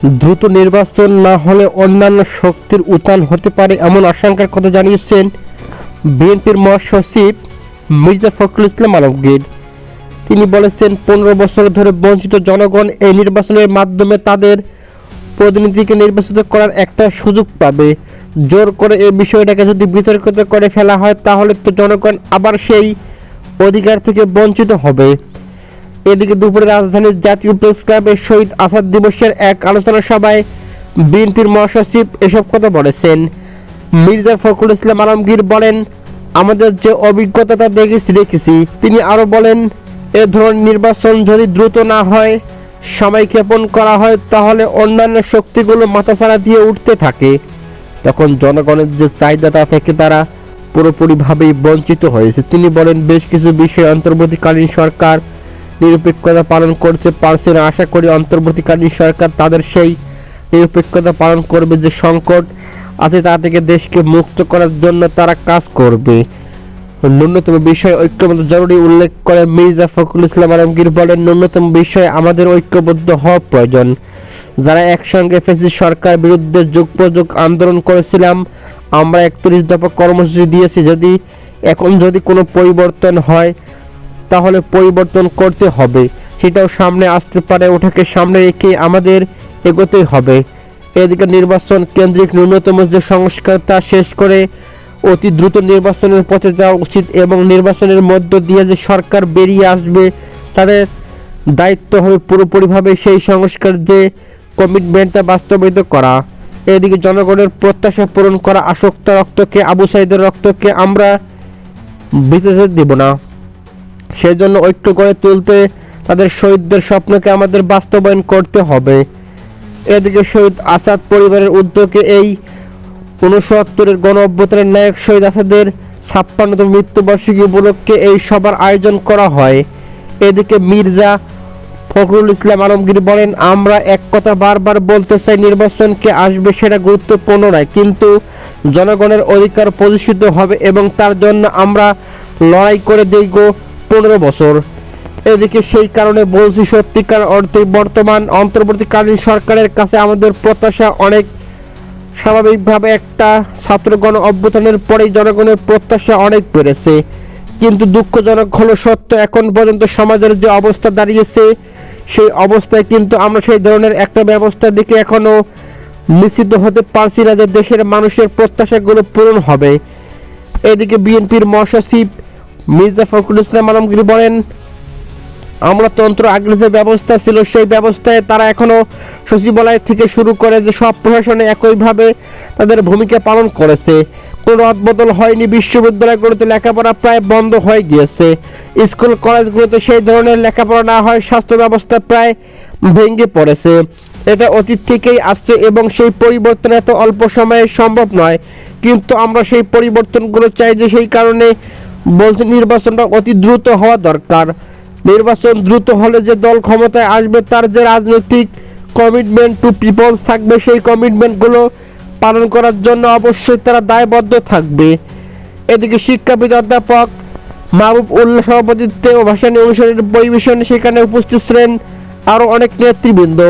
দ্রুত নির্বাচন না হলে অন্যান্য শক্তির উত্থান হতে পারে এমন আশঙ্কার কথা জানিয়েছেন বিএনপির মহাসচিব মির্জা ফখরুল ইসলাম আলমগীর। তিনি বলেছেন, 15 বছর ধরে বঞ্চিত জনগণ এই নির্বাচনের মাধ্যমে তাদের প্রতিনিধিকে নির্বাচিত করার একটা সুযোগ পাবে। জোর করে এই বিষয়টাকে যদি বিতর্কিত করে ফেলা হয় তাহলে তো জনগণ আবার সেই অধিকার থেকে বঞ্চিত হবে। এদিকে দুপুরে রাজধানীর জাতীয় প্রেস ক্লাবে শহীদ আসাদ দিবসের এক আলোচনা সভায় বিএনপির মহাসচিব এসব কথা বলেছেন। মির্জা ফখরুল ইসলাম আলমগীর বলেন, আমাদের যে অভিজ্ঞতা তা দেখেছি। তিনি আরও বলেন, এ ধরনের নির্বাচন যদি দ্রুত না হয়, সময়ক্ষেপণ করা হয়, তাহলে অন্যান্য শক্তিগুলো মাথাছাড়া দিয়ে উঠতে থাকে। তখন জনগণের যে চাহিদা তা থেকে তারা পুরোপুরিভাবেই বঞ্চিত হয়েছে। তিনি বলেন, বেশ কিছু বিষয়ে অন্তর্বর্তীকালীন সরকার নিরপেক্ষতা পালন করতে পারছে না। আশা করি অন্তর্বর্তীকালীন সরকার তাদের সেই নিরপেক্ষতা পালন করবে। যে সংকট আছে তা থেকে দেশকে মুক্ত করার জন্য তারা কাজ করবে। ন্যূনতম বিষয় ঐক্যবদ্ধ জরুরি উল্লেখ করে মির্জা ফখরুল ইসলাম আলমগীর বলেন, ন্যূনতম বিষয়ে আমাদের ঐক্যবদ্ধ হওয়া প্রয়োজন। যারা একসঙ্গে ফ্যাসিস্ট সরকার বিরুদ্ধে যুগপযোগ আন্দোলন করেছিলাম, আমরা 31 দফা কর্মসূচি দিয়েছি। এখন যদি কোনো পরিবর্তন হয় তাহলে পরিবর্তন করতে হবে, সেটাও সামনে আসতে পারে। ওটাকে সামনে রেখে আমাদের এগোতেই হবে। এদিকে নির্বাচন কেন্দ্রিক ন্যূনতম যে সংস্কার তা শেষ করে অতি দ্রুত নির্বাচনের পথে যাওয়া উচিত এবং নির্বাচনের মধ্য দিয়ে যে সরকার বেরিয়ে আসবে তাদের দায়িত্ব হবে পুরোপুরিভাবে সেই সংস্কার যে কমিটমেন্টটা বাস্তবায়িত করা। এদিকে জনগণের প্রত্যাশা পূরণ করা। আসক্ত রক্তকে, আবু সাইদের রক্তকে আমরা বিততে দেব না। সেই জন্য ঐক্য গড়ে তুলতে তাদের শহীদদের স্বপ্নকে আমাদের বাস্তবায়ন করতে হবে। এদিকে শহীদ আসাদ পরিবারের উদ্যোগে এই 69-এর গণ অভ্যুত্থানের নায়ক শহীদ আসাদের 56তম মৃত্যুবার্ষিকী উপলক্ষে এই সভার আয়োজন করা হয়। এদিকে মির্জা ফখরুল ইসলাম আলমগীর বলেন, আমরা এক কথা বারবার বলতে চাই, নির্বাচনকে আসবে সেটা গুরুত্বপূর্ণ নয়, কিন্তু জনগণের অধিকার প্রতিষ্ঠিত হবে এবং তার জন্য আমরা লড়াই করে দীর্ঘ 15 বছর। এদিকে সেই কারণে বলছি, সত্যিকার অর্থে বর্তমান অন্তর্বর্তীকালীন সরকারের কাছে আমাদের প্রত্যাশা অনেক। স্বাভাবিকভাবে একটা ছাত্রগণ অভ্যুত্থানের পরেই জনগণের প্রত্যাশা অনেক বেড়েছে, কিন্তু দুঃখজনক হলো সত্য, এখন পর্যন্ত সমাজের যে অবস্থা দাঁড়িয়েছে সেই অবস্থায় কিন্তু আমরা সেই ধরনের একটা ব্যবস্থার দিকে এখনো নিশ্চিত হতে পারছি না যে দেশের মানুষের প্রত্যাশাগুলো পূরণ হবে। এদিকে বিএনপির মহাসচিব মির্জা ফখরুল ইসলাম আলমগীর বলেন, আমলাতন্ত্র আগের যে ব্যবস্থা ছিল সেই ব্যবস্থায় তারা এখনো সচিবালয় থেকে শুরু করে যে সব প্রশাসনে একইভাবে তাদের ভূমিকা পালন করেছে। কোনো রদবদল হয়নি। বিশ্ববিদ্যালয়গুলোতে লেখাপড়া প্রায় বন্ধ হয়ে গিয়েছে। স্কুল কলেজগুলোতে সেই ধরনের লেখাপড়া না হয় স্বাস্থ্য ব্যবস্থা প্রায় ভেঙে পড়েছে। এটা অতীত থেকেই আসছে এবং সেই পরিবর্তন এত অল্প সময়ে সম্ভব নয়, কিন্তু আমরা সেই পরিবর্তনগুলো চাই। যে সেই কারণে বলছে নির্বাচনটা অতি দ্রুত হওয়া দরকার। নির্বাচন দ্রুত হলে যে দল ক্ষমতায় আসবে তার যে রাজনৈতিক কমিটমেন্ট টু পিপলস থাকবে, সেই কমিটমেন্টগুলো পালন করার জন্য অবশ্যই তারা দায়বদ্ধ থাকবে। এদিকে শিক্ষাবিদ অধ্যাপক মাহবুব উল্লাহ সভাপতিত্বে ও ভাসানী অনুষ্ঠানের পরিবেশনে সেখানে উপস্থিত ছিলেন আরও অনেক নেতৃবৃন্দ।